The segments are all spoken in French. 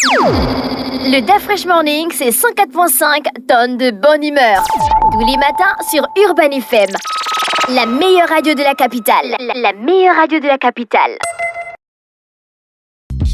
Le DAF Fresh Morning, c'est 104.5 tonnes de bonne humeur. Tous les matins sur Urban FM. La meilleure radio de la capitale. La meilleure radio de la capitale.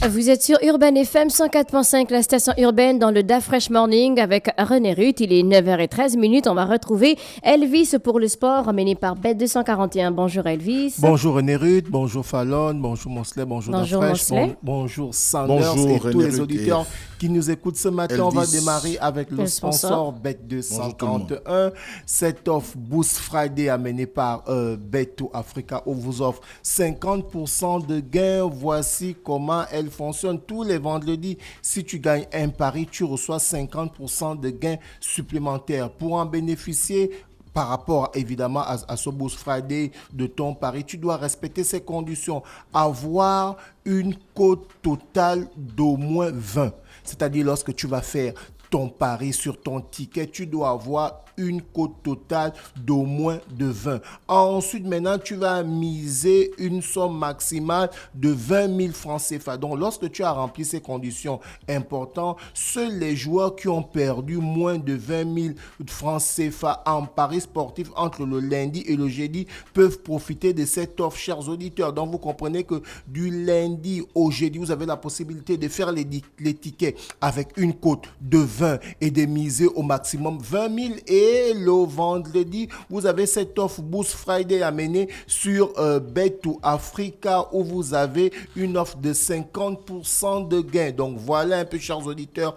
Vous êtes sur Urban FM 104.5, la station urbaine dans le DAF Fresh Morning avec René Ruth. Il est 9h13. On va retrouver Elvis pour le sport, emmené par Bet241. Bonjour Elvis. Bonjour René Ruth, bonjour Fallon, bonjour Monsley, bonjour DAF Fresh, bonjour Sanders et tous les auditeurs qui nous écoutent ce matin. Elvis. On va démarrer avec le sponsor Bet251. Cette offre Boost Friday amenée par Bet2Africa où vous offre 50% de gains. Voici comment elle fonctionne tous les vendredis. Si tu gagnes un pari, tu reçois 50% de gains supplémentaires. Pour en bénéficier, par rapport évidemment à ce Boost Friday de ton pari, tu dois respecter ces conditions. Avoir une cote totale d'au moins 20. C'est-à-dire lorsque tu vas faire ton pari sur ton ticket, tu dois avoir une cote totale d'au moins de 20. Ensuite, maintenant, tu vas miser une somme maximale de 20 000 francs CFA. Donc, lorsque tu as rempli ces conditions importantes, seuls les joueurs qui ont perdu moins de 20 000 francs CFA en paris sportif entre le lundi et le jeudi peuvent profiter de cette offre, chers auditeurs. Donc, vous comprenez que du lundi au jeudi, vous avez la possibilité de faire les tickets avec une cote de 20 et de miser au maximum 20 000. Et le vendredi, vous avez cette offre Boost Friday amenée sur Bet2Africa où vous avez une offre de 50% de gain. Donc voilà un peu, chers auditeurs.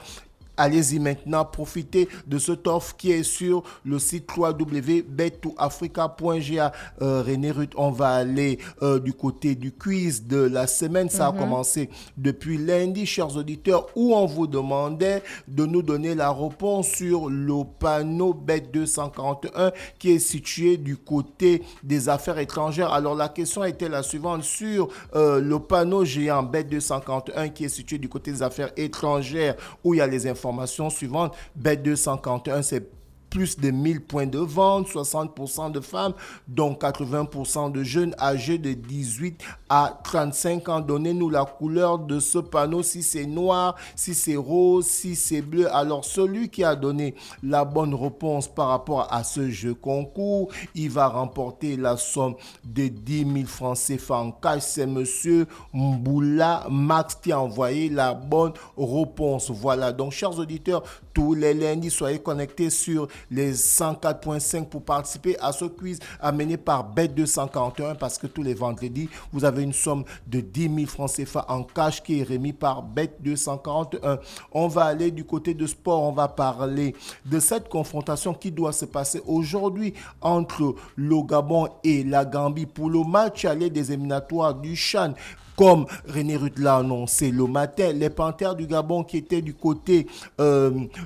Allez-y maintenant, profitez de cette offre qui est sur le site www.bet2africa.ga. René Ruth, on va aller du côté du quiz de la semaine. Ça a commencé depuis lundi, chers auditeurs, où on vous demandait de nous donner la réponse sur le panneau Bet241 qui est situé du côté des affaires étrangères. Alors, la question était la suivante. Sur le panneau géant Bet241 qui est situé du côté des affaires étrangères où il y a les informations suivantes. Bet251, c'est plus de 1000 points de vente, 60% de femmes, dont 80% de jeunes âgés de 18 à 35 ans. Donnez-nous la couleur de ce panneau, si c'est noir, si c'est rose, si c'est bleu. Alors, celui qui a donné la bonne réponse par rapport à ce jeu concours, il va remporter la somme de 10 000 francs CFA en cash. C'est monsieur Mboula Max qui a envoyé la bonne réponse. Voilà, donc, chers auditeurs, tous les lundis, soyez connectés sur les 104.5 pour participer à ce quiz amené par Bet241 parce que tous les vendredis, vous avez une somme de 10 000 francs CFA en cash qui est remis par Bet241. On va aller du côté de sport, on va parler de cette confrontation qui doit se passer aujourd'hui entre le Gabon et la Gambie pour le match aller des éliminatoires du CHAN. Comme René Ruth l'a annoncé le matin, les Panthères du Gabon qui étaient du côté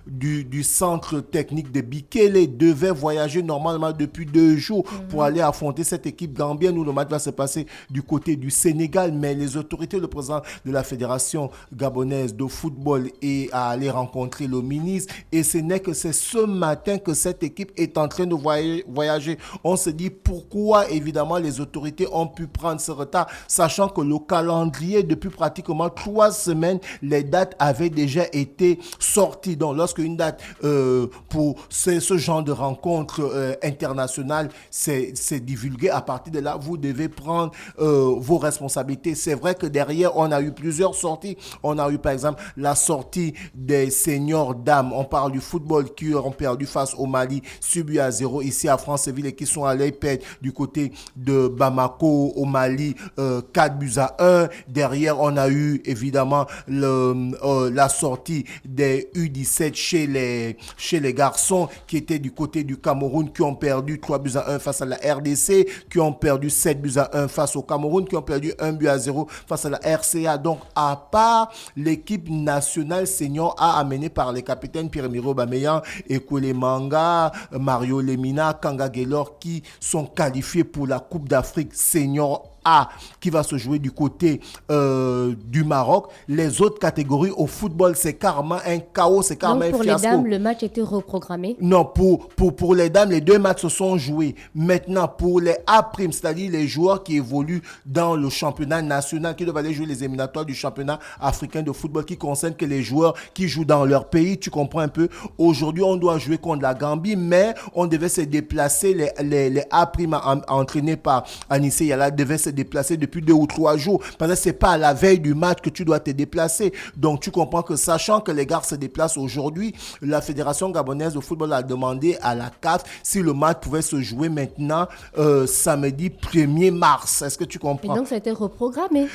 du centre technique de Bikele devaient voyager normalement depuis 2 jours pour aller affronter cette équipe gambienne où le match va se passer du côté du Sénégal. Mais les autorités, le président de la Fédération gabonaise de football est à aller rencontrer le ministre. Et ce n'est que c'est ce matin que cette équipe est en train de voyager. On se dit pourquoi évidemment les autorités ont pu prendre ce retard, sachant que le calendrier depuis pratiquement 3 semaines, les dates avaient déjà été sorties. Donc, lorsque une date pour ce genre de rencontre internationale c'est divulgué, à partir de là, vous devez prendre vos responsabilités. C'est vrai que derrière, on a eu plusieurs sorties. On a eu, par exemple, la sortie des seniors dames. On parle du football qui ont perdu face au Mali, subi à 0 ici à Franceville et qui sont allés perdre du côté de Bamako au Mali 4 buts à 1. Derrière, on a eu évidemment la sortie des U17 chez les garçons qui étaient du côté du Cameroun, qui ont perdu 3 buts à 1 face à la RDC, qui ont perdu 7 buts à 1 face au Cameroun, qui ont perdu 1 but à 0 face à la RCA. Donc, à part l'équipe nationale senior A amenée par les capitaines Pierre-Emerick Aubameyang, Ekole Manga, Mario Lemina, Kanga Gaylor, qui sont qualifiés pour la Coupe d'Afrique senior A qui va se jouer du côté du Maroc. Les autres catégories au football, c'est carrément un chaos, c'est carrément Donc, un pour fiasco. les dames, le match était reprogrammé. Non, pour les dames, les 2 matchs se sont joués. Maintenant, pour les A', c'est-à-dire les joueurs qui évoluent dans le championnat national, qui doivent aller jouer les éliminatoires du championnat africain de football, qui concerne que les joueurs qui jouent dans leur pays, tu comprends un peu. Aujourd'hui, on doit jouer contre la Gambie, mais on devait se déplacer, les A' entraînés par Anissé Yala devaient se déplacer depuis 2 ou 3 jours. Parce que c'est pas à la veille du match que tu dois te déplacer. Donc, tu comprends que sachant que les gars se déplacent aujourd'hui, la Fédération gabonaise de football a demandé à la CAF si le match pouvait se jouer maintenant samedi 1er mars. Est-ce que tu Et comprends? donc, ça a été reprogrammé.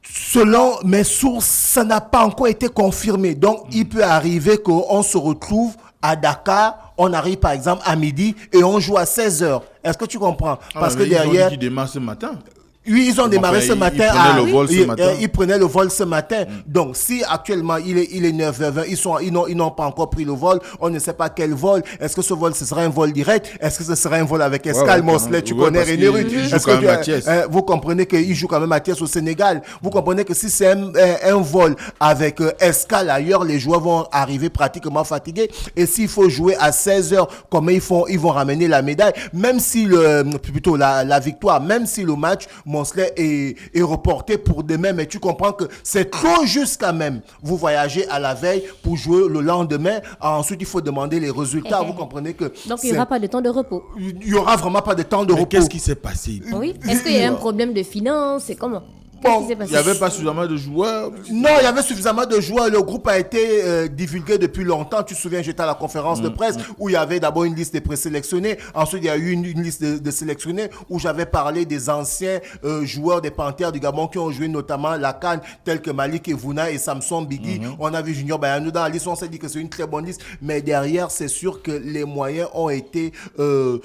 Selon mes sources, ça n'a pas encore été confirmé. Donc, il peut arriver qu'on se retrouve à Dakar, on arrive par exemple à midi et on joue à 16h. Est-ce que tu comprends? Parce que derrière... Ils ont dit qu'ils démarrent ce matin. Oui, ils ont démarré ce matin. Ils prenaient le vol ce matin. Donc, si actuellement il est 9h20, ils n'ont pas encore pris le vol, on ne sait pas quel vol. Est-ce que ce vol, ce sera un vol direct? Est-ce que ce sera un vol avec escale Mosley? Tu connais René Ruth. Vous comprenez qu'il joue quand même à Thiès au Sénégal. Vous comprenez que si c'est un vol avec escale ailleurs, les joueurs vont arriver pratiquement fatigués. Et s'il faut jouer à 16h, comment ils vont ramener la médaille? Même si plutôt la victoire, même si le match Mosley est reporté pour demain, mais tu comprends que c'est trop juste quand même. Vous voyagez à la veille pour jouer le lendemain. Ensuite, il faut demander les résultats. Vous comprenez que... Donc, il n'y aura pas de temps de repos. Il n'y aura vraiment pas de temps de repos. Qu'est-ce qui s'est passé? Oui. Est-ce qu'il y a un problème de finance? C'est comment? Il n'y avait pas suffisamment de joueurs. Non, il y avait suffisamment de joueurs. Le groupe a été divulgué depuis longtemps. Tu te souviens, j'étais à la conférence de presse où il y avait d'abord une liste des présélectionnés. Ensuite, il y a eu une liste de sélectionnés où j'avais parlé des anciens joueurs des Panthères du Gabon qui ont joué notamment la CAN, tels que Malik Evouna et Samson Bigui. On a vu Junior Bayanou dans la liste. On s'est dit que c'est une très bonne liste. Mais derrière, c'est sûr que les moyens ont été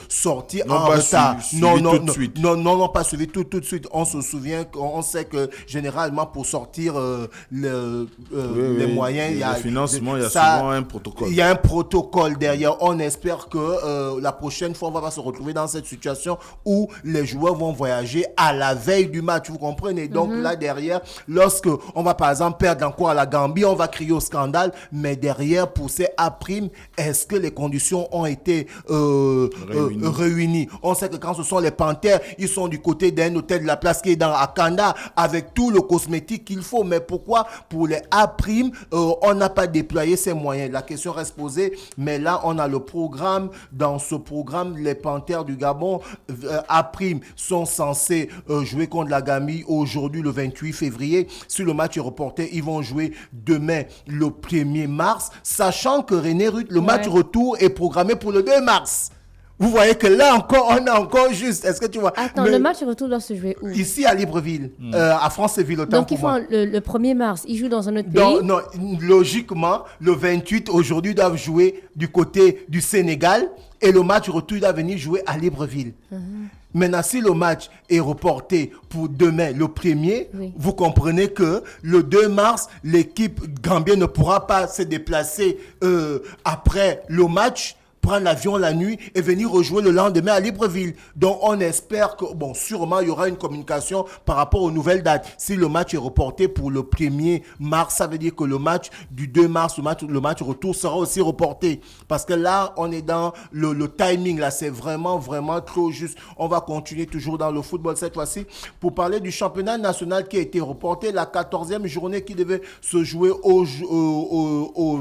sortis en retard. Non, pas suivi tout de suite. On se souvient, on sait que généralement pour sortir les moyens, il y a le financement, il y a souvent un protocole. Il y a un protocole derrière. On espère que la prochaine fois, on va pas se retrouver dans cette situation où les joueurs vont voyager à la veille du match. Vous comprenez? Donc là derrière, lorsque on va par exemple perdre encore à la Gambie, on va crier au scandale. Mais derrière, pour ces A', est-ce que les conditions ont été réunies? On sait que quand ce sont les Panthères, ils sont du côté d'un hôtel de la place qui est dans Akanda, avec tout le cosmétique qu'il faut. Mais pourquoi pour les A', on n'a pas déployé ces moyens? La question reste posée. Mais là, on a le programme. Dans ce programme, les Panthères du Gabon A' sont censés jouer contre la Gambie aujourd'hui, le 28 février. Si le match est reporté, ils vont jouer demain, le 1er mars. Sachant que René Ruth, le match retour est programmé pour le 2 mars. Vous voyez que là encore, on est encore juste. Est-ce que tu vois? Attends, le match retour doit se jouer où? Ici à Libreville, à Franceville. Donc ils font le 1er mars, ils jouent dans un autre pays? Non, logiquement, le 28, aujourd'hui, ils doivent jouer du côté du Sénégal et le match retour doit venir jouer à Libreville. Maintenant, si le match est reporté pour demain, le 1er, vous comprenez que le 2 mars, l'équipe gambienne ne pourra pas se déplacer après le match, prendre l'avion la nuit et venir rejouer le lendemain à Libreville. Donc, on espère que, sûrement, il y aura une communication par rapport aux nouvelles dates. Si le match est reporté pour le 1er mars, ça veut dire que le match du 2 mars, le match retour sera aussi reporté. Parce que là, on est dans le timing, là, c'est vraiment, vraiment trop juste. On va continuer toujours dans le football cette fois-ci pour parler du championnat national qui a été reporté, la 14e journée qui devait se jouer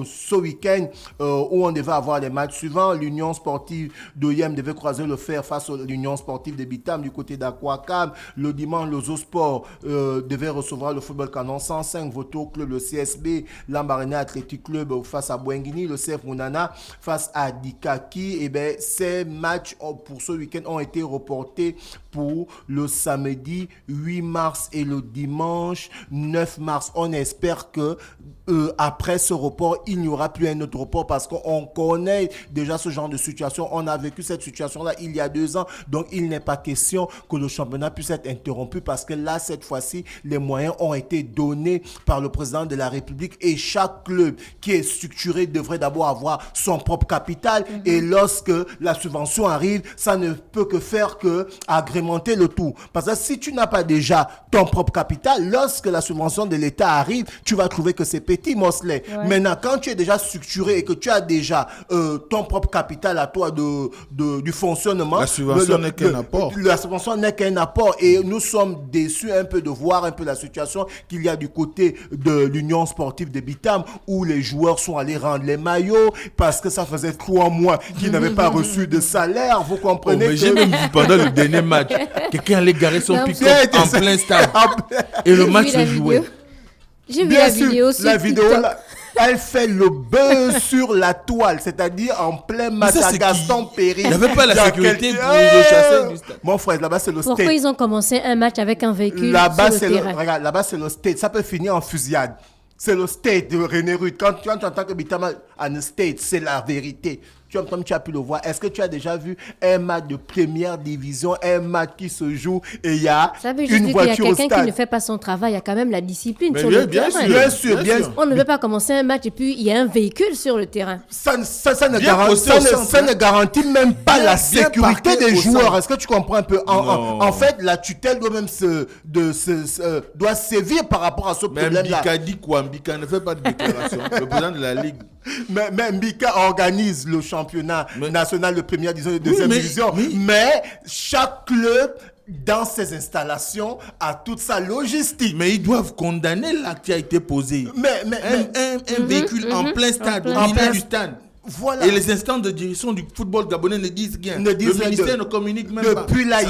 ce week-end où on devait avoir les matchs suivants. L'Union sportive d'Oyem devait croiser le fer face à l'Union sportive de Bitam du côté d'Aquacam. Le dimanche, le Zosport devait recevoir le football canon 105, Voto Club, le CSB, l'Ambaréné Athletic Club face à Bouengini, le CF Mounana face à Dikaki. Et bien, ces matchs pour ce week-end ont été reportés pour le samedi 8 mars et le dimanche 9 mars. On espère que après ce report, il n'y aura plus un autre report parce qu'on connaît déjà ce genre de situation. On a vécu cette situation-là il y a 2 ans. Donc, il n'est pas question que le championnat puisse être interrompu parce que là, cette fois-ci, les moyens ont été donnés par le président de la République et chaque club qui est structuré devrait d'abord avoir son propre capital. Et lorsque la subvention arrive, ça ne peut que faire que agréger agrémenter le tout. Parce que si tu n'as pas déjà ton propre capital, lorsque la subvention de l'État arrive, tu vas trouver que c'est petit, Mosley. Ouais. Maintenant, quand tu es déjà structuré et que tu as déjà ton propre capital à toi du fonctionnement, la subvention n'est qu'un apport. La subvention n'est qu'un apport. Et nous sommes déçus un peu de voir un peu la situation qu'il y a du côté de l'Union sportive de Bitam, où les joueurs sont allés rendre les maillots parce que ça faisait 3 mois qu'ils n'avaient pas reçu de salaire. Vous comprenez mais j'ai même vu pendant le dernier match, quelqu'un allait garer son pick-up en plein stade. Et le match se jouait. J'ai vu la vidéo sur TikTok. Elle fait le buzz sur la toile, c'est-à-dire en plein match à Gaston Péry. Il n'y avait pas la sécurité pour le chasser du stade. Mon frère, là-bas c'est le stade. Pourquoi ils ont commencé un match avec un véhicule là-bas, sur le terrain? Regarde, là-bas c'est le stade. Ça peut finir en fusillade. C'est le stade de René Ruth. Quand tu entends que Bitama a un stade, c'est la vérité. Comme tu as pu le voir, est-ce que tu as déjà vu un match de première division, un match qui se joue et il y a une voiture au stade? Ça veut juste dire qu'il y a quelqu'un qui ne fait pas son travail, il y a quand même la discipline mais sur le terrain. Bien sûr. On ne veut pas commencer un match et puis il y a un véhicule sur le terrain. Ça ne garantit même pas la sécurité des joueurs. Est-ce que tu comprends un peu? En fait, la tutelle doit même doit sévir par rapport à ce problème-là. Mais Mbika dit quoi? Mbika ne fait pas de déclaration. Le président de la Ligue. Mais Mbika organise le championnat national de première division et de deuxième division. Mais chaque club, dans ses installations, a toute sa logistique. Mais ils doivent condamner l'acte qui a été posé. Un véhicule en plein stade, au milieu du stade. Voilà. Et les instances de direction du football gabonais ne disent rien. Le ministère ne communique même pas. Depuis là,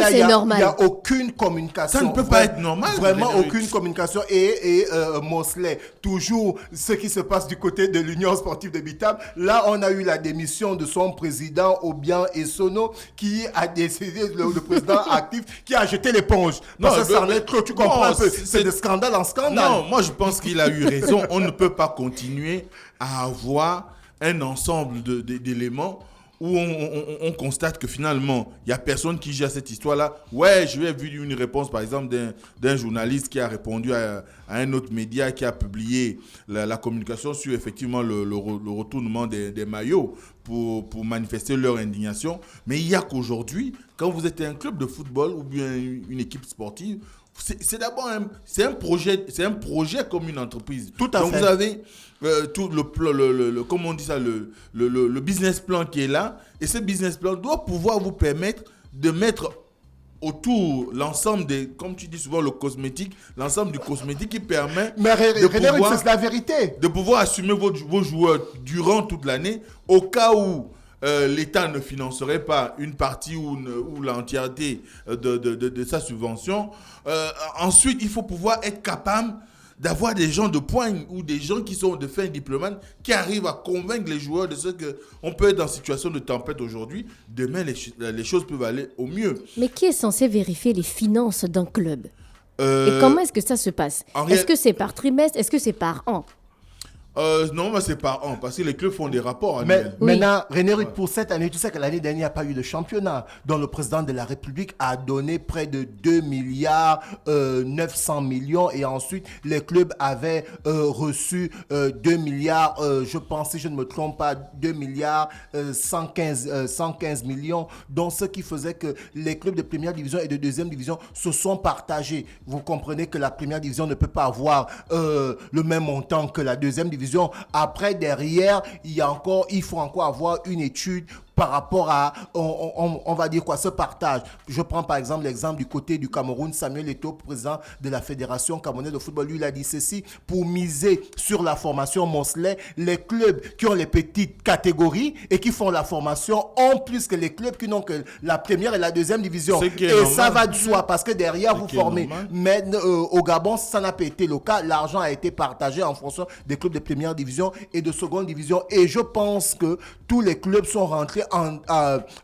il n'y a aucune communication. Ça ne peut pas être normal. Vraiment aucune communication. Et Mosley, toujours ce qui se passe du côté de l'Union sportive de Bitam. Là, on a eu la démission de son président, Obian Essono, qui a décidé, le président actif, qui a jeté l'éponge. Parce que ça en est trop, tu comprends un peu. C'est de scandale en scandale. Non, moi je pense qu'il a eu raison. On ne peut pas continuer à avoir un ensemble d'éléments où on constate que finalement, il n'y a personne qui gère cette histoire-là. Ouais, je vais vu une réponse, par exemple, d'un journaliste qui a répondu à un autre média qui a publié la communication sur, effectivement, le retournement des maillots pour manifester leur indignation. Mais il y a qu'aujourd'hui, quand vous êtes un club de football ou bien une équipe sportive, c'est d'abord un projet comme une entreprise. Tout à fait. Donc vous avez tout comment on dit ça, le business plan qui est là, et ce business plan doit pouvoir vous permettre de mettre autour l'ensemble des, comme tu dis souvent, l'ensemble du cosmétique qui permet c'est la vérité, de pouvoir assumer vos joueurs durant toute l'année, au cas où l'État ne financerait pas une partie ou l'entièreté de sa subvention. Ensuite, il faut pouvoir être capable d'avoir des gens de poigne ou des gens qui sont de fin diplomates qui arrivent à convaincre les joueurs de ce qu'on peut être en situation de tempête aujourd'hui. Demain, les choses peuvent aller au mieux. Mais qui est censé vérifier les finances d'un club? Et comment est-ce que ça se passe? Est-ce que c'est par trimestre? Est-ce que c'est par an? Non, mais c'est par an, parce que les clubs font des rapports annuels. Maintenant, René Ruth, pour cette année, tu sais que l'année dernière, il n'y a pas eu de championnat, dont le président de la République a donné près de 2 milliards 900 millions, et ensuite, les clubs avaient reçu 2 milliards, je pense, si je ne me trompe pas, 2 milliards 115 millions, donc ce qui faisait que les clubs de première division et de deuxième division se sont partagés. Vous comprenez que la première division ne peut pas avoir le même montant que la deuxième division. Après, derrière, il faut encore avoir une étude par rapport à, on va dire quoi, ce partage. Je prends par exemple l'exemple du côté du Cameroun. Samuel Eto'o, président de la Fédération camerounaise de football, lui, il a dit ceci: pour miser sur la formation Mosley, les clubs qui ont les petites catégories et qui font la formation ont plus que les clubs qui n'ont que la première et la deuxième division. Et normal. Ça va de soi parce que derrière, vous formez. Mais au Gabon, ça n'a pas été le cas. L'argent a été partagé en fonction des clubs de première division et de seconde division. Et je pense que tous les clubs sont rentrés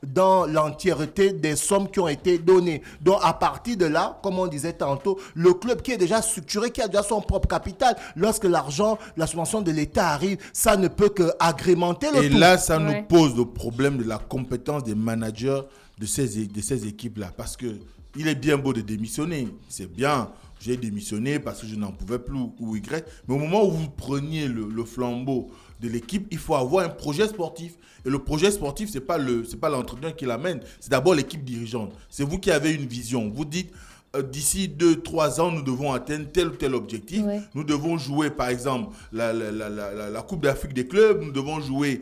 dans l'entièreté des sommes qui ont été données. Donc à partir de là, comme on disait tantôt, le club qui est déjà structuré, qui a déjà son propre capital, lorsque l'argent, la subvention de l'État arrive, ça ne peut qu'agrémenter le tout. Et là, ça nous pose le problème de la compétence des managers de ces équipes-là. Parce que il est bien beau de démissionner. C'est bien, j'ai démissionné parce que je n'en pouvais plus ou Y. Mais au moment où vous preniez le flambeau de l'équipe, il faut avoir un projet sportif. Et le projet sportif, c'est pas l'entraîneur qui l'amène, c'est d'abord l'équipe dirigeante. C'est vous qui avez une vision. Vous dites, d'ici 2-3 ans, nous devons atteindre tel ou tel objectif. Ouais. Nous devons jouer, par exemple, la Coupe d'Afrique des clubs. Nous devons jouer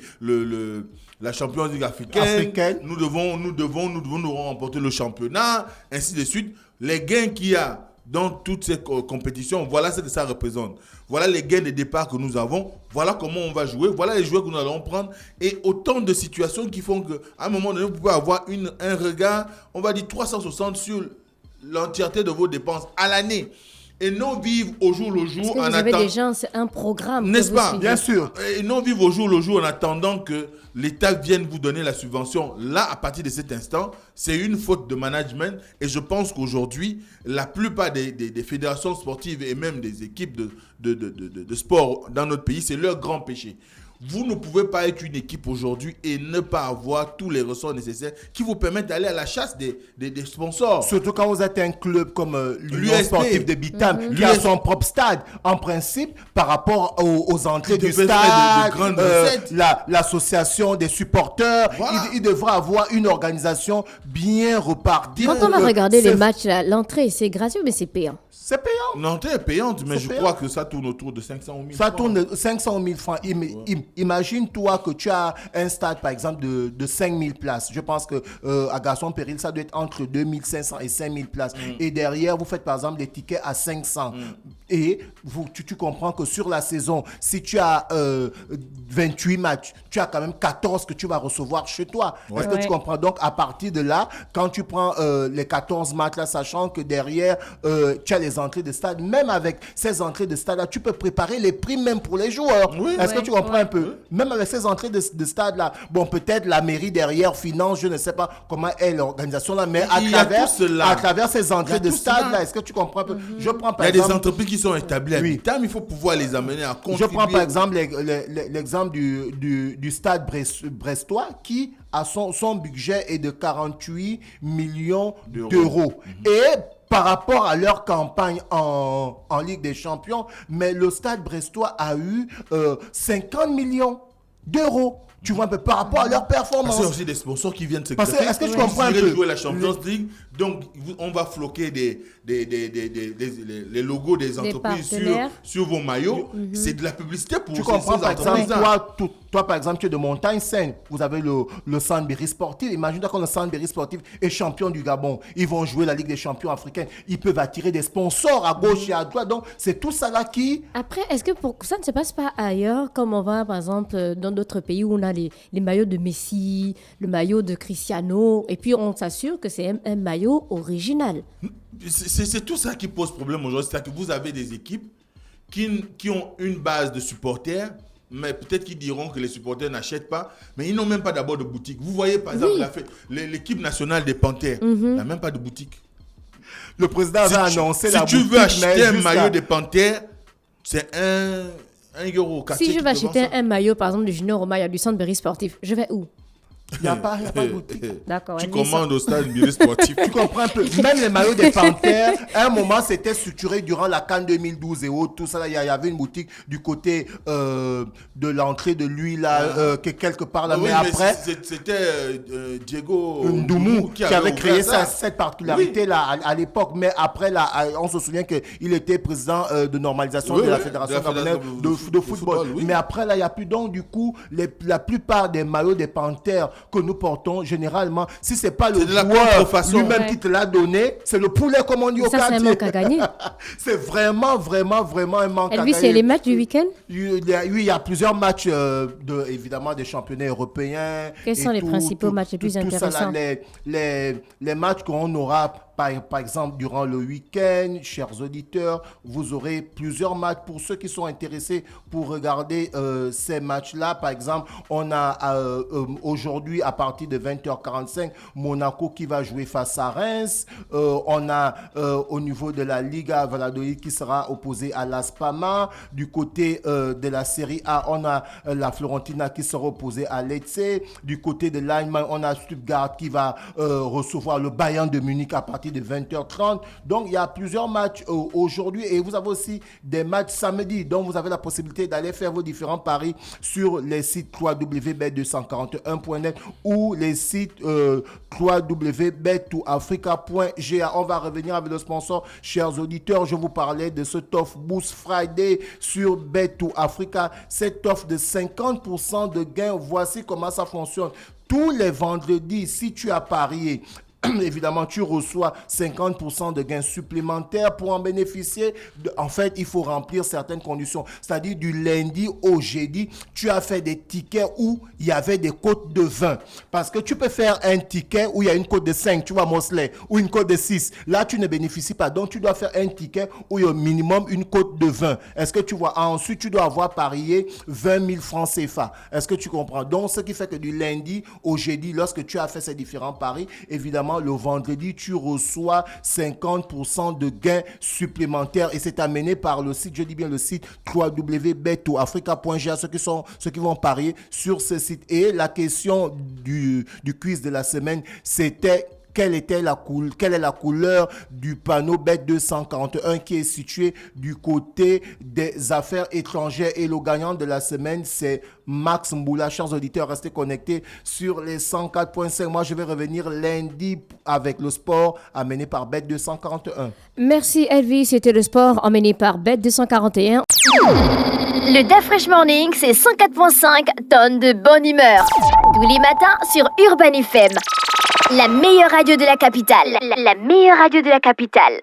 la Champions League africaine. Nous devons remporter le championnat, ainsi de suite. Les gains qu'il y a dans toutes ces compétitions, voilà ce que ça représente. Voilà les gains de départ que nous avons. Voilà comment on va jouer. Voilà les joueurs que nous allons prendre. Et autant de situations qui font qu'à un moment donné, vous pouvez avoir un regard, on va dire 360 sur l'entièreté de vos dépenses à l'année. Et non vivre au jour le jour en attendant. Vous avez déjà un programme. N'est-ce pas? Bien sûr. Et non vivre au jour le jour en attendant que l'État vienne vous donner la subvention. Là, à partir de cet instant, c'est une faute de management. Et je pense qu'aujourd'hui, la plupart des fédérations sportives et même des équipes de sport dans notre pays, c'est leur grand péché. Vous ne pouvez pas être une équipe aujourd'hui et ne pas avoir tous les ressorts nécessaires qui vous permettent d'aller à la chasse des sponsors. Surtout quand vous êtes un club comme l'Union sportive de Bitam, qui a son propre stade. En principe, par rapport aux entrées du stade, l'association des supporters, voilà. il devrait avoir une organisation bien repartie. Quand on va regarder les matchs, l'entrée, c'est gratuit, mais c'est payant. C'est payant. L'entrée est payante, mais je crois que ça tourne autour de 500 000 francs. Ça tourne 500 000 francs. Imagine-toi que tu as un stade, par exemple, de 5 000 places. Je pense qu'à Gaston Péril, ça doit être entre 2 500 et 5 000 places. Et derrière, vous faites, par exemple, des tickets à 500. Et tu comprends que sur la saison, si tu as 28 matchs, tu as quand même 14 que tu vas recevoir chez toi. Ouais. Est-ce que tu comprends? Donc, à partir de là, quand tu prends les 14 matchs, là, sachant que derrière, tu as les entrées de stade, même avec ces entrées de stade-là, tu peux préparer les primes même pour les joueurs. Oui, est-ce que tu comprends un peu? Même avec ces entrées de stade-là, bon, peut-être la mairie derrière finance, je ne sais pas comment est l'organisation-là, mais à travers ces entrées de stade-là, est-ce que tu comprends un peu? Je prends par exemple... Il y a des entreprises qui sont établies à Bitam, il faut pouvoir les amener à contribuer. Je prends par exemple l'exemple du stade brestois qui a son budget est de 48 millions d'euros. Et par rapport à leur campagne en Ligue des Champions, mais le Stade brestois a eu 50 millions d'euros. Tu vois un peu par rapport à leur performance. C'est aussi des sponsors qui viennent se greffer. Est-ce que tu comprends un peu? Jouer la Champions League, donc on va floquer les logos des entreprises sur vos maillots. C'est de la publicité pour tu comprends, par exemple, toi, par exemple, tu es de Montagne-Sainte. Vous avez le Sandberry Sportif. Imagine-toi quand le Sandberry Sportif est champion du Gabon. Ils vont jouer la Ligue des champions africaine. Ils peuvent attirer des sponsors à gauche et à droite. Donc, c'est tout ça là qui... Après, est-ce que ça ne se passe pas ailleurs, comme on va, par exemple, dans d'autres pays où on a les maillots de Messi, le maillot de Cristiano, et puis on s'assure que c'est un maillot original. C'est tout ça qui pose problème aujourd'hui. C'est-à-dire que vous avez des équipes qui ont une base de supporters, mais peut-être qu'ils diront que les supporters n'achètent pas, mais ils n'ont même pas d'abord de boutique. Vous voyez, par exemple, l'équipe nationale des Panthères n'a même pas de boutique. Le président avait annoncé la boutique. Si tu veux acheter un maillot des Panthères, c'est 1 euro. Si je veux acheter un maillot, par exemple, du Junior Romaille du Sandberry Sportif, je vais où? Il n'y a pas de boutique. D'accord. Tu commandes au stade Sandberry Sportif. Tu comprends un peu. Même les maillots des Panthères, à un moment, c'était structuré durant la CAN 2012 et autres. Tout ça, il y avait une boutique du côté de l'entrée de lui, là, quelque part là. Mais après. C'était Diego Ndoumou qui avait créé cette particularité-là à l'époque. Mais après, là, on se souvient qu'il était président de normalisation de la Fédération gabonaise de football. Mais après, là, il n'y a plus. Donc, du coup, la plupart des maillots des Panthères que nous portons généralement, si c'est pas le joueur lui-même qui te l'a donné, c'est le poulet comme on dit au quartier. Ça, c'est un manque à gagner. C'est vraiment un manque à gagner. C'est les matchs du week-end? Oui, il y a plusieurs matchs, évidemment, des championnats européens. Quels sont les principaux matchs les plus intéressants? Les matchs qu'on aura, par exemple, durant le week-end, chers auditeurs, vous aurez plusieurs matchs pour ceux qui sont intéressés pour regarder ces matchs-là. Par exemple, on a aujourd'hui, à partir de 20h45, Monaco qui va jouer face à Reims. On a au niveau de la Liga Valladolid qui sera opposé à Las Palmas. Du côté de la Série A, on a la Fiorentina qui sera opposée à Lecce. Du côté de l'Allemagne, on a Stuttgart qui va recevoir le Bayern de Munich à partir partir de 20h30. Donc, il y a plusieurs matchs aujourd'hui et vous avez aussi des matchs samedi. Donc, vous avez la possibilité d'aller faire vos différents paris sur les sites www.bet241.net ou les sites www.bet2africa.ga. On va revenir avec le sponsor. Chers auditeurs, je vous parlais de ce Tough Boost Friday sur Bet2Africa. Cette offre de 50% de gains, voici comment ça fonctionne. Tous les vendredis, si tu as parié, évidemment, tu reçois 50% de gains supplémentaires. Pour en bénéficier, en fait, il faut remplir certaines conditions. C'est-à-dire, du lundi au jeudi, tu as fait des tickets où il y avait des cotes de 20. Parce que tu peux faire un ticket où il y a une cote de 5, tu vois, Mosley, ou une cote de 6. Là, tu ne bénéficies pas. Donc, tu dois faire un ticket où il y a au minimum une cote de 20. Est-ce que tu vois? Ensuite, tu dois avoir parié 20 000 francs CFA. Est-ce que tu comprends? Donc, ce qui fait que du lundi au jeudi, lorsque tu as fait ces différents paris, évidemment, le vendredi, tu reçois 50% de gains supplémentaires et c'est amené par le site, je dis bien le site www.bet2africa.ga, ceux qui vont parier sur ce site. Et la question du quiz de la semaine, c'était quelle est la couleur du panneau Bet241 qui est situé du côté des affaires étrangères. Et le gagnant de la semaine, c'est Max Mboula. Chers auditeurs, restez connectés sur les 104.5. Moi, je vais revenir lundi avec le sport amené par Bet241. Merci Elvis, c'était le sport emmené par Bet241. Le DAF Fresh Morning, c'est 104.5 tonnes de bonne humeur. Tous les matins sur Urban FM. La meilleure radio de la capitale. La meilleure radio de la capitale.